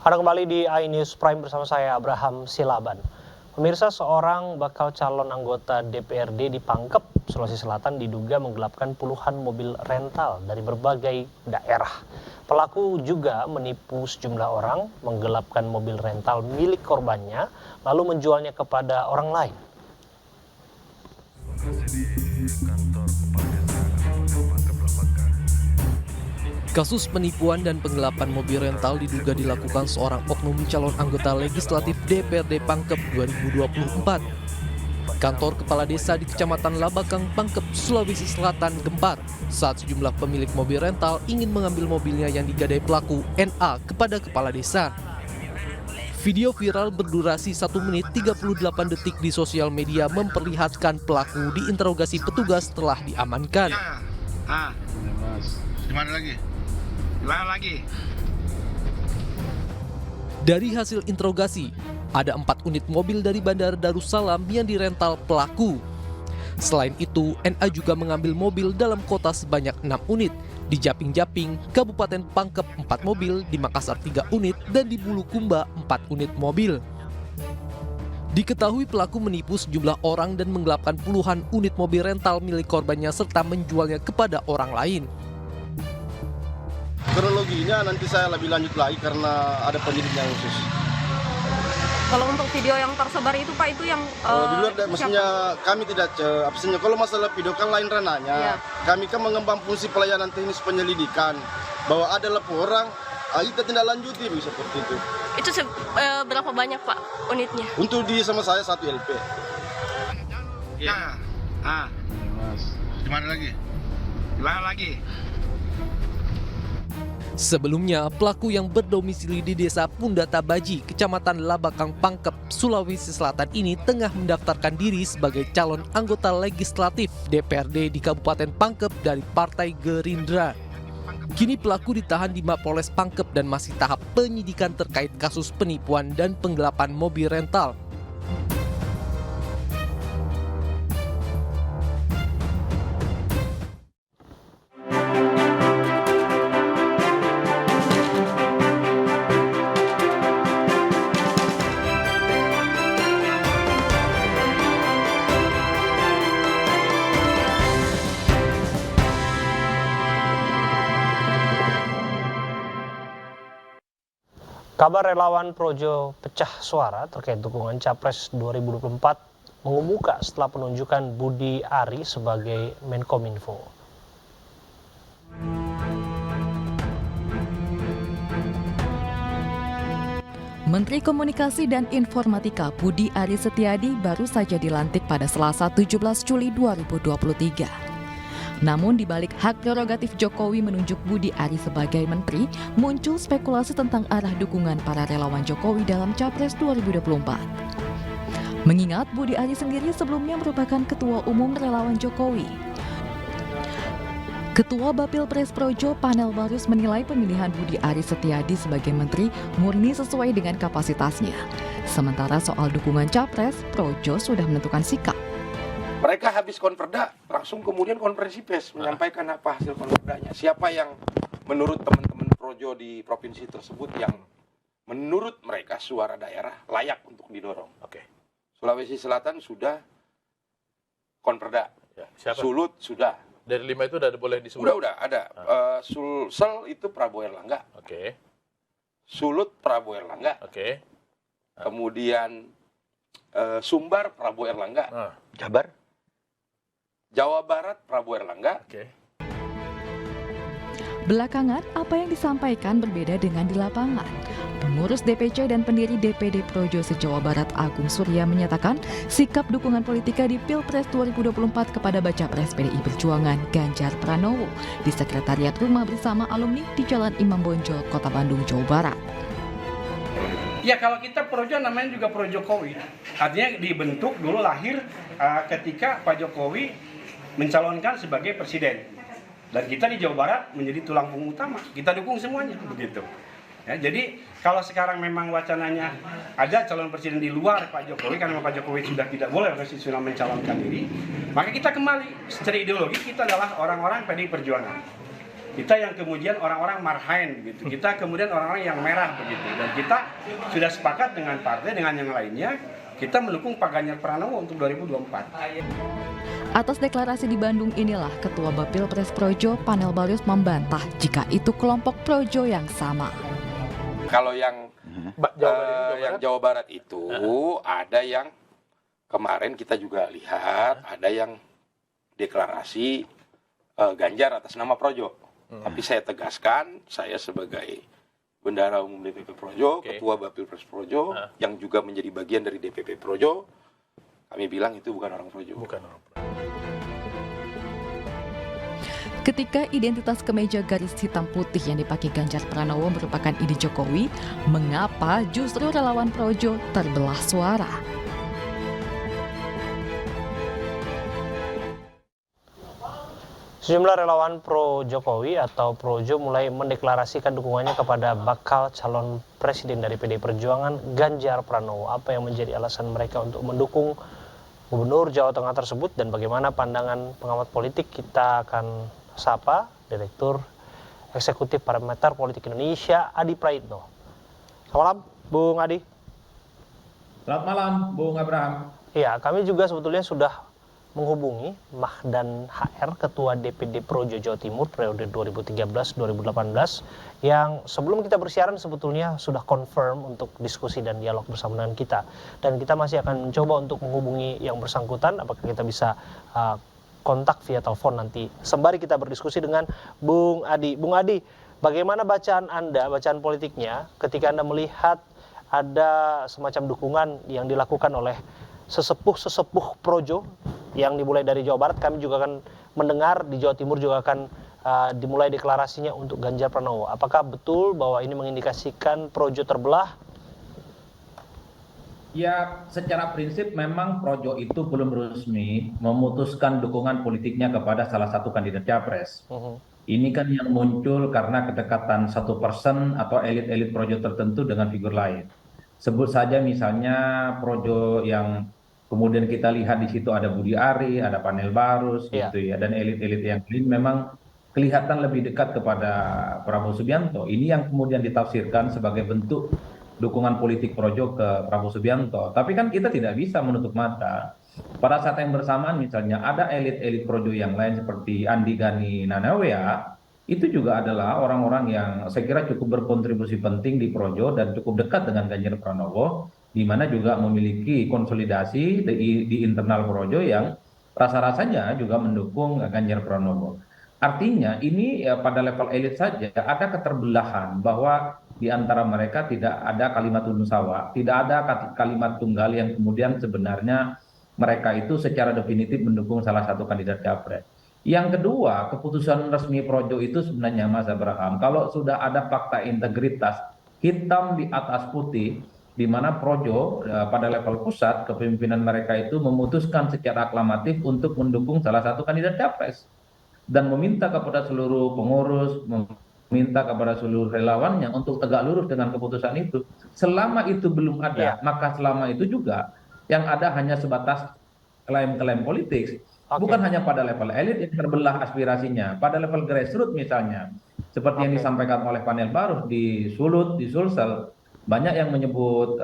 Anda kembali di iNews Prime bersama saya Abraham Silaban. Pemirsa, seorang bakal calon anggota DPRD di Pangkep, Sulawesi Selatan diduga menggelapkan puluhan mobil rental dari berbagai daerah. Pelaku juga menipu sejumlah orang, menggelapkan mobil rental milik korbannya, lalu menjualnya kepada orang lain. Kasus penipuan dan penggelapan mobil rental diduga dilakukan seorang oknum calon anggota legislatif DPRD Pangkep 2024. Kantor kepala desa di Kecamatan Labakang, Pangkep, Sulawesi Selatan gempar saat sejumlah pemilik mobil rental ingin mengambil mobilnya yang digadai pelaku NA kepada kepala desa. Video viral berdurasi 1 menit 38 detik di sosial media memperlihatkan pelaku diinterogasi petugas telah diamankan. Gimana lagi? Dari hasil interogasi, ada 4 unit mobil dari Bandara Darussalam yang dirental pelaku. Selain itu, NA juga mengambil mobil dalam kota sebanyak 6 unit, di Japing-Japing, Kabupaten Pangkep 4 mobil, di Makassar 3 unit, dan di Bulukumba 4 unit mobil. Diketahui pelaku menipu sejumlah orang dan menggelapkan puluhan unit mobil rental milik korbannya serta menjualnya kepada orang lain. Kronologinya nanti saya lebih lanjut lagi karena ada penyidik yang khusus. Kalau untuk video yang tersebar itu Pak, itu yang di luar, maksudnya kami tidak absennya. Kalau masalah video kan lain ranahnya. Kami kan mengembang fungsi pelayanan teknis penyelidikan. Bahwa ada laporan, kita tindak lanjuti seperti itu. Itu berapa banyak Pak unitnya? Untuk di sama saya 1 LP. Gimana lagi? Sebelumnya, pelaku yang berdomisili di Desa Pundata Baji, Kecamatan Labakang, Pangkep, Sulawesi Selatan ini tengah mendaftarkan diri sebagai calon anggota legislatif DPRD di Kabupaten Pangkep dari Partai Gerindra. Kini pelaku ditahan di Mapolres Pangkep dan masih tahap penyidikan terkait kasus penipuan dan penggelapan mobil rental. Kabar relawan Projo pecah suara terkait dukungan Capres 2024 mengemuka setelah penunjukan Budi Ari sebagai Menkominfo. Menteri Komunikasi dan Informatika Budi Ari Setiadi baru saja dilantik pada Selasa 17 Juli 2023. Namun di balik hak prerogatif Jokowi menunjuk Budi Ari sebagai menteri, muncul spekulasi tentang arah dukungan para relawan Jokowi dalam Capres 2024. Mengingat Budi Ari sendiri sebelumnya merupakan Ketua Umum Relawan Jokowi. Ketua Bapilpres Projo Panel Barus menilai pemilihan Budi Ari Setiadi sebagai menteri murni sesuai dengan kapasitasnya. Sementara soal dukungan Capres, Projo sudah menentukan sikap. Mereka habis konperda, langsung kemudian konferensi pers menyampaikan apa hasil konperdanya. Siapa yang menurut teman-teman Projo di provinsi tersebut yang menurut mereka suara daerah layak untuk didorong. Sulawesi Selatan sudah konperda. Sulut sudah. Dari 5 itu udah boleh disebut? Udah ada. Sulsel itu Prabowo Erlangga. Sulut Prabowo Erlangga. Kemudian Sumbar Prabowo Erlangga. Jawa Barat Prabowo Erlangga. Belakangan, apa yang disampaikan berbeda dengan di lapangan. Pengurus DPC dan pendiri DPD Projo se-Jawa Barat Agung Surya menyatakan sikap dukungan politika di Pilpres 2024 kepada baca pres PDI Perjuangan Ganjar Pranowo di Sekretariat Rumah Bersama Alumni di Jalan Imam Bonjol, Kota Bandung, Jawa Barat. Ya, kalau kita Projo namanya juga Pro Jokowi. Artinya dibentuk dulu lahir ketika Pak Jokowi mencalonkan sebagai presiden. Dan kita di Jawa Barat menjadi tulang punggung utama. Kita dukung semuanya begitu. Ya, jadi kalau sekarang memang wacananya ada calon presiden di luar Pak Jokowi karena Pak Jokowi sudah tidak boleh konstitusional mencalonkan diri, maka kita kembali secara ideologi kita adalah orang-orang PDI Perjuangan. Kita yang kemudian orang-orang marhain begitu. Kita kemudian orang-orang yang merah begitu. Dan kita sudah sepakat dengan partai, dengan yang lainnya, kita mendukung Pak Ganjar Pranowo untuk 2024. Atas deklarasi di Bandung inilah Ketua Bapilpres Projo Panel Barus membantah jika itu kelompok Projo yang sama. Kalau yang Jawa Barat itu ada yang kemarin kita juga lihat, ada yang deklarasi Ganjar atas nama Projo. Tapi saya tegaskan, saya sebagai Bendahara Umum DPP Projo, Ketua Bapilpres Projo, yang juga menjadi bagian dari DPP Projo, kami bilang itu bukan orang Projo. Bukan orang Projo. Ketika identitas kemeja garis hitam putih yang dipakai Ganjar Pranowo merupakan ide Jokowi, mengapa justru relawan Projo terbelah suara? Sejumlah relawan pro Jokowi atau Projo mulai mendeklarasikan dukungannya kepada bakal calon presiden dari PDI Perjuangan Ganjar Pranowo. Apa yang menjadi alasan mereka untuk mendukung Gubernur Jawa Tengah tersebut dan bagaimana pandangan pengamat politik? Kita akan sapa Direktur Eksekutif Parameter Politik Indonesia, Adi Praitno. Selamat malam, Bung Adi. Selamat malam, Bung Abraham. Iya, kami juga sebetulnya sudah menghubungi Mahdan HR, Ketua DPD Projo Jawa Timur periode 2013-2018 yang sebelum kita bersiaran sebetulnya sudah confirm untuk diskusi dan dialog bersama dengan kita. Dan kita masih akan mencoba untuk menghubungi yang bersangkutan, apakah kita bisa kontak via telepon nanti. Sembari kita berdiskusi dengan Bung Adi. Bung Adi, bagaimana bacaan Anda, bacaan politiknya ketika Anda melihat ada semacam dukungan yang dilakukan oleh sesepuh Projo yang dimulai dari Jawa Barat? Kami juga akan mendengar di Jawa Timur juga akan dimulai deklarasinya untuk Ganjar Pranowo. Apakah betul bahwa ini mengindikasikan Projo terbelah? Ya, secara prinsip memang Projo itu belum resmi memutuskan dukungan politiknya kepada salah satu kandidat capres. Ini kan yang muncul karena kedekatan satu person atau elit-elit Projo tertentu dengan figur lain. Sebut saja misalnya Projo yang kemudian kita lihat di situ ada Budi Ari, ada Panel Barus, gitu ya, dan elit-elit yang lain memang kelihatan lebih dekat kepada Prabowo Subianto. Ini yang kemudian ditafsirkan sebagai bentuk dukungan politik Projo ke Prabowo Subianto. Tapi kan kita tidak bisa menutup mata. Pada saat yang bersamaan misalnya ada elit-elit Projo yang lain seperti Andi Gani Nanawea, itu juga adalah orang-orang yang saya kira cukup berkontribusi penting di Projo dan cukup dekat dengan Ganjar Pranowo, di mana juga memiliki konsolidasi di internal Projo yang rasa-rasanya juga mendukung Ganjar Pranowo. Artinya ini ya, pada level elit saja ada keterbelahan bahwa di antara mereka tidak ada kalimat sawa, tidak ada kalimat tunggal yang kemudian sebenarnya mereka itu secara definitif mendukung salah satu kandidat capres. Yang kedua, keputusan resmi Projo itu sebenarnya Mas Abraham, kalau sudah ada fakta integritas hitam di atas putih, di mana Projo pada level pusat kepemimpinan mereka itu memutuskan secara aklamatif untuk mendukung salah satu kandidat capres dan meminta kepada seluruh pengurus, meminta kepada seluruh relawannya untuk tegak lurus dengan keputusan itu. Selama itu belum ada, maka selama itu juga yang ada hanya sebatas klaim-klaim politik. Bukan hanya pada level elit yang terbelah aspirasinya, pada level grassroots misalnya, seperti yang disampaikan oleh Panel Barus di Sulut, di Sulsel, banyak yang menyebut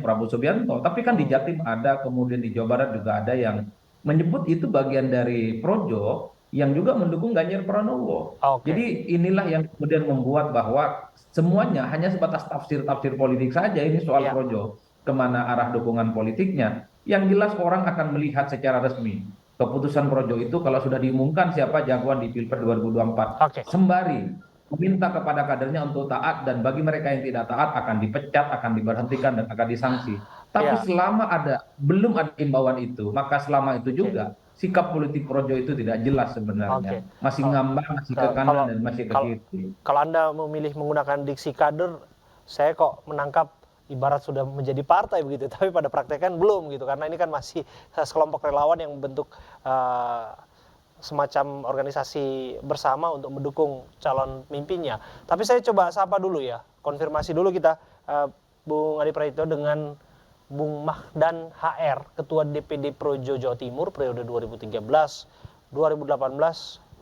Prabowo Subianto, tapi kan di Jatim ada, kemudian di Jawa Barat juga ada yang menyebut itu bagian dari Projo yang juga mendukung Ganjar Pranowo. Jadi inilah yang kemudian membuat bahwa semuanya hanya sebatas tafsir-tafsir politik saja ini soal Projo, kemana arah dukungan politiknya. Yang jelas orang akan melihat secara resmi keputusan Projo itu kalau sudah diumumkan siapa jagoan di Pilpres 2024. Sembari meminta kepada kadernya untuk taat, dan bagi mereka yang tidak taat akan dipecat, akan diberhentikan, dan akan disanksi. Tapi selama belum ada imbauan itu, maka selama itu juga sikap politik Projo itu tidak jelas sebenarnya. Masih ngambang, masih ke kanan dan masih ke kiri. Kalau Anda memilih menggunakan diksi kader, saya kok menangkap ibarat sudah menjadi partai begitu, tapi pada prakteknya kan belum gitu, karena ini kan masih sekelompok relawan yang membentuk semacam organisasi bersama untuk mendukung calon pemimpinnya. Tapi saya coba sapa dulu ya, konfirmasi dulu kita Bung Adi Praitno dengan Bung Mahdan HR, Ketua DPD Projo Jawa Timur periode 2013-2018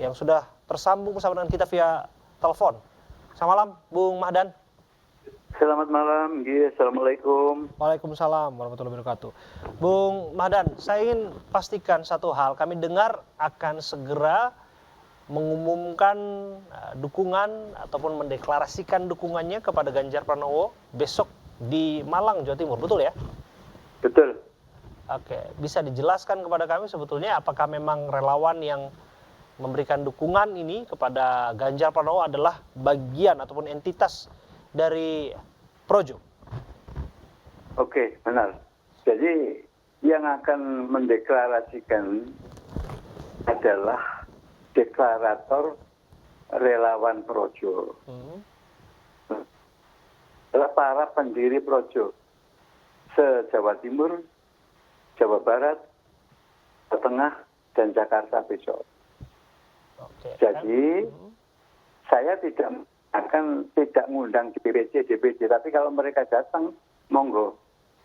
yang sudah tersambung bersama dengan kita via telepon. Selamat malam, Bung Mahdan. Selamat malam, Assalamualaikum. Waalaikumsalam warahmatullahi wabarakatuh. Bung Mahdan, saya ingin pastikan satu hal. Kami dengar akan segera mengumumkan dukungan ataupun mendeklarasikan dukungannya kepada Ganjar Pranowo besok di Malang, Jawa Timur. Betul ya? Betul. Oke, bisa dijelaskan kepada kami sebetulnya apakah memang relawan yang memberikan dukungan ini kepada Ganjar Pranowo adalah bagian ataupun entitas dari Projo? Oke, benar. Jadi yang akan mendeklarasikan adalah deklarator relawan Projo. Adalah para pendiri Projo se-Jawa Timur, Jawa Barat, Jawa Tengah, dan Jakarta besok. Jadi saya tidak ngundang DPC, DPD, tapi kalau mereka datang, monggo.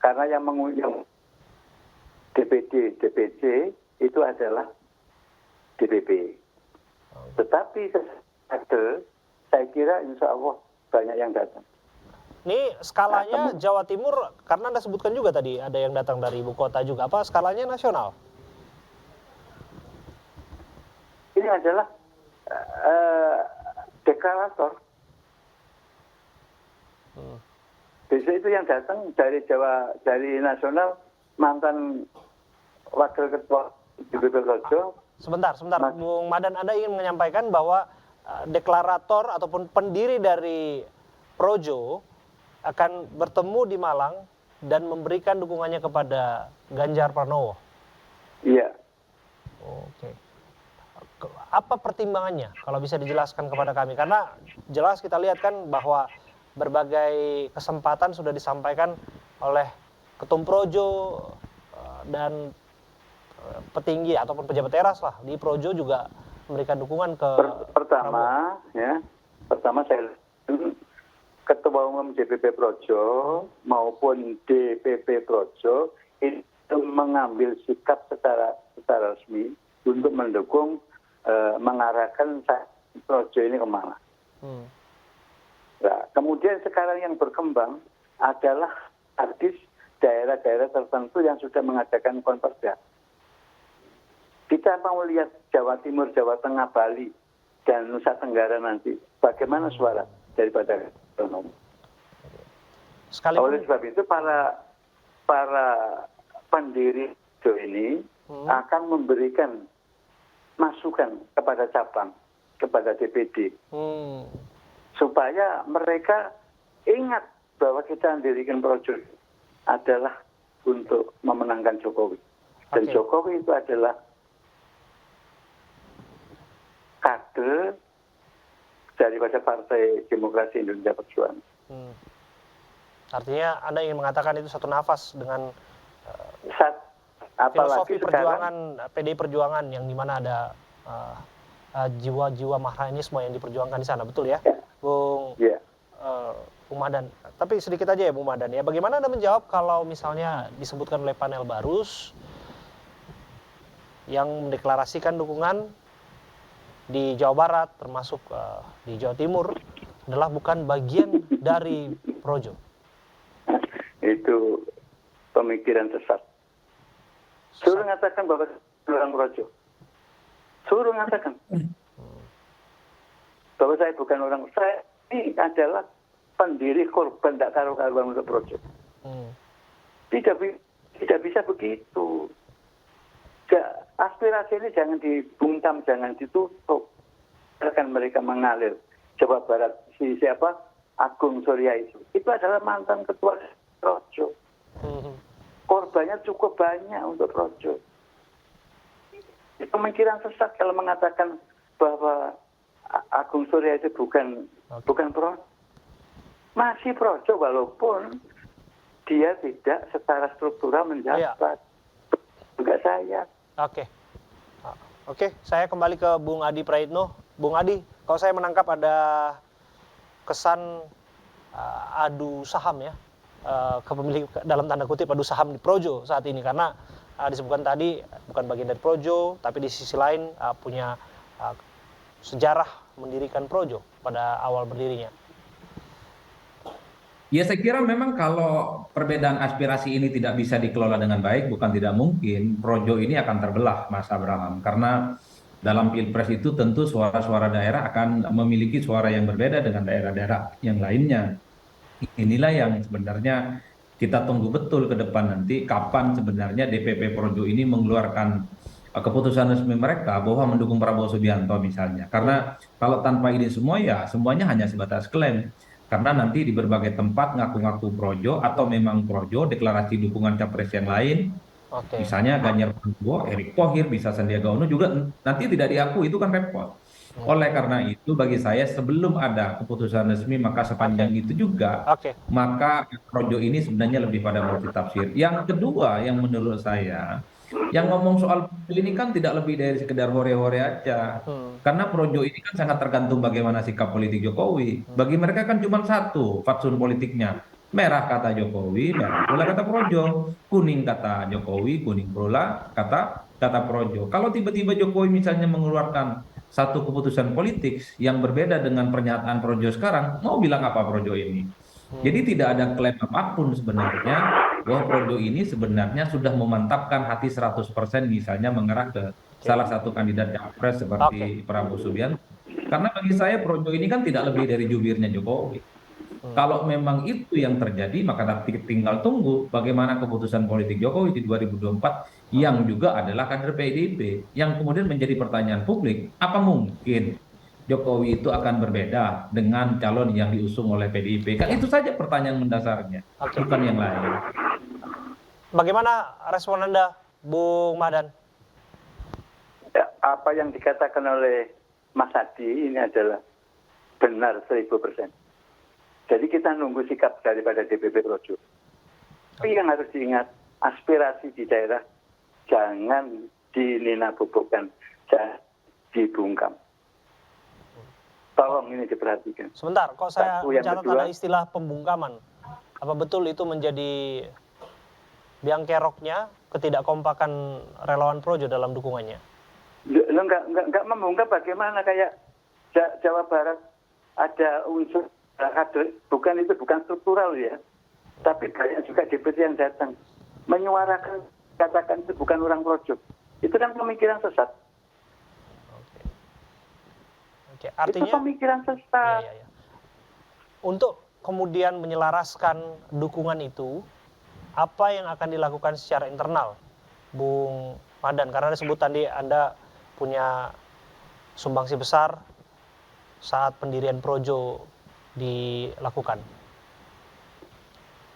Karena yang mengundang DPD, DPC itu adalah DPP. Tetapi saya kira insya Allah banyak yang datang. Ini skalanya Jawa Timur, karena Anda sebutkan juga tadi ada yang datang dari ibu kota juga. Apa skalanya nasional? Ini adalah deklarator. Besok itu yang datang dari Jawa, dari nasional, mantan wakil ketua DPP Projo. Sebentar, Bung Mahdan, Anda ingin menyampaikan bahwa deklarator ataupun pendiri dari Projo akan bertemu di Malang dan memberikan dukungannya kepada Ganjar Pranowo? Iya. Oke. Apa pertimbangannya kalau bisa dijelaskan kepada kami? Karena jelas kita lihat kan bahwa berbagai kesempatan sudah disampaikan oleh Ketum Projo dan petinggi ataupun pejabat teras lah di Projo juga memberikan dukungan ke Pertama saya Ketua Umum DPP Projo maupun DPP Projo itu mengambil sikap secara resmi untuk mendukung mengarahkan Projo ini kemana. Nah, kemudian sekarang yang berkembang adalah artis daerah-daerah tertentu yang sudah mengadakan konverda. Kita mau lihat Jawa Timur, Jawa Tengah, Bali, dan Nusa Tenggara nanti. Bagaimana suara daripada ekonomi. Oleh sebab itu para pendiri ini akan memberikan masukan kepada cabang, kepada DPD. Supaya mereka ingat bahwa kita mendirikan Projo adalah untuk memenangkan Jokowi. Dan Jokowi itu adalah kader daripada Partai Demokrasi Indonesia Perjuangan. Artinya Anda ingin mengatakan itu satu nafas dengan filosofi perjuangan PDI Perjuangan yang dimana ada jiwa-jiwa mahranisme yang diperjuangkan di sana, betul ya, Bung Mahdan? Tapi sedikit aja ya Bung Mahdan ya, bagaimana Anda menjawab kalau misalnya disebutkan oleh panel Barus yang mendeklarasikan dukungan di Jawa Barat termasuk di Jawa Timur adalah bukan bagian dari Projo? Itu pemikiran sesat. Suruh mengatakan bahwa orang Projo. Suruh mengatakan bahwa saya bukan orang. Saya ini adalah pendiri korban tak karu-karuan untuk Projo. Tidak bisa begitu. Aspirasi ini jangan dibungkam, jangan ditutup. Akan mereka mengalir. Jawa Barat siapa? Agung Surya itu adalah mantan ketua Projo. Korbannya cukup banyak untuk Projo. Pemikiran sesat kalau mengatakan bahwa Agung Surya itu bukan Projo. Masih Projo walaupun dia tidak secara struktural menjabat. Juga saya. Oke, saya kembali ke Bung Adi Praitno. Bung Adi, kalau saya menangkap ada kesan adu saham ya, kepemilikan dalam tanda kutip adu saham di Projo saat ini, karena disebutkan tadi bukan bagian dari Projo, tapi di sisi lain punya sejarah mendirikan Projo pada awal berdirinya? Ya saya kira memang kalau perbedaan aspirasi ini tidak bisa dikelola dengan baik, bukan tidak mungkin Projo ini akan terbelah, Mas Abraham. Karena dalam Pilpres itu tentu suara-suara daerah akan memiliki suara yang berbeda dengan daerah-daerah yang lainnya. Inilah yang sebenarnya kita tunggu betul ke depan nanti, kapan sebenarnya DPP Projo ini mengeluarkan keputusan resmi mereka bahwa mendukung Prabowo Subianto misalnya. Karena kalau tanpa ini semua ya semuanya hanya sebatas klaim. Karena nanti di berbagai tempat ngaku-ngaku Projo atau memang Projo deklarasi dukungan capres yang lain, misalnya Ganjar Pranowo, Erick Thohir, bisa Sandiaga Uno juga nanti tidak diakui, itu kan repot. Oleh karena itu bagi saya sebelum ada keputusan resmi maka sepanjang itu juga maka Projo ini sebenarnya lebih pada multitafsir. Yang kedua yang menurut saya yang ngomong soal Projo ini kan tidak lebih dari sekedar hore-hore aja. Karena Projo ini kan sangat tergantung bagaimana sikap politik Jokowi. Bagi mereka kan cuma satu fatsun politiknya. Merah kata Jokowi, merah pula kata Projo. Kuning kata Jokowi, kuning pula kata Projo. Kalau tiba-tiba Jokowi misalnya mengeluarkan satu keputusan politik yang berbeda dengan pernyataan Projo sekarang, mau bilang apa Projo ini? Jadi tidak ada klaim apapun sebenarnya bahwa Projo ini sebenarnya sudah memantapkan hati 100% misalnya mengarah ke salah satu kandidat capres seperti Prabowo Subianto. Karena bagi saya Projo ini kan tidak lebih dari jubirnya Jokowi. Kalau memang itu yang terjadi maka tinggal tunggu bagaimana keputusan politik Jokowi di 2024 yang juga adalah kader PDIP. Yang kemudian menjadi pertanyaan publik, apa mungkin Jokowi itu akan berbeda dengan calon yang diusung oleh PDIP? Kan itu saja pertanyaan mendasarnya, bukan yang lain. Bagaimana respon Anda, Bung Mahdan? Ya, apa yang dikatakan oleh Mas Adi ini adalah benar 1000%. Jadi kita nunggu sikap daripada DPP Projo. Tapi yang harus diingat, aspirasi di daerah jangan dininabobokan, jangan dibungkam. Tolong ini diperhatikan. Sebentar, kok saya mencatat ada istilah pembungkaman. Apa betul itu menjadi biang keroknya ketidakkompakan relawan Projo dalam dukungannya? Enggak membungkam bagaimana kayak Jawa Barat ada unsur kader, bukan struktural ya. Tapi banyak juga DPD yang datang menyuarakan, katakan itu bukan orang Projo. Itu kan pemikiran sesat. Oke, artinya itu pemikiran sesat. Iya. Untuk kemudian menyelaraskan dukungan itu, apa yang akan dilakukan secara internal, Bung Mahdan? Karena disebut tadi Anda punya sumbangsi besar saat pendirian Projo dilakukan.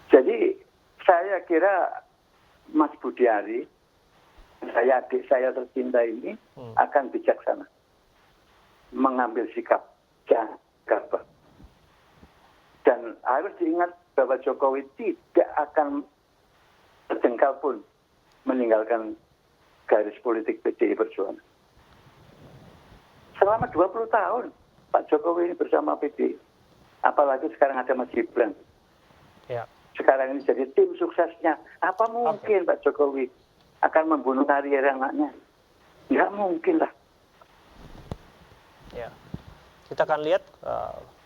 Jadi saya kira Mas Budiari, adik saya tercinta ini akan bijaksana mengambil sikap, jangan gabah. Dan harus diingat bahwa Jokowi tidak akan sejengkal pun meninggalkan garis politik PDI Perjuangan. Selama 20 tahun Pak Jokowi ini bersama PDI. Apalagi sekarang ada Mas Gibran. Ya. Sekarang ini jadi tim suksesnya. Apa mungkin Pak Jokowi akan membunuh karier anaknya? Nggak mungkin lah. Ya, kita akan lihat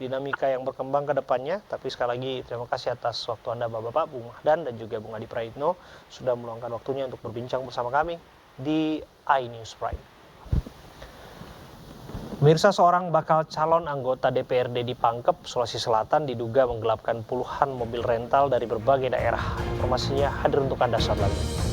dinamika yang berkembang ke depannya. Tapi sekali lagi terima kasih atas waktu Anda Bapak-Bapak, Bung Mahdan dan juga Bung Adi Praitno sudah meluangkan waktunya untuk berbincang bersama kami di iNews Prime. Pemirsa, seorang bakal calon anggota DPRD di Pangkep, Sulawesi Selatan diduga menggelapkan puluhan mobil rental dari berbagai daerah. Informasinya hadir untuk Anda saat lagi.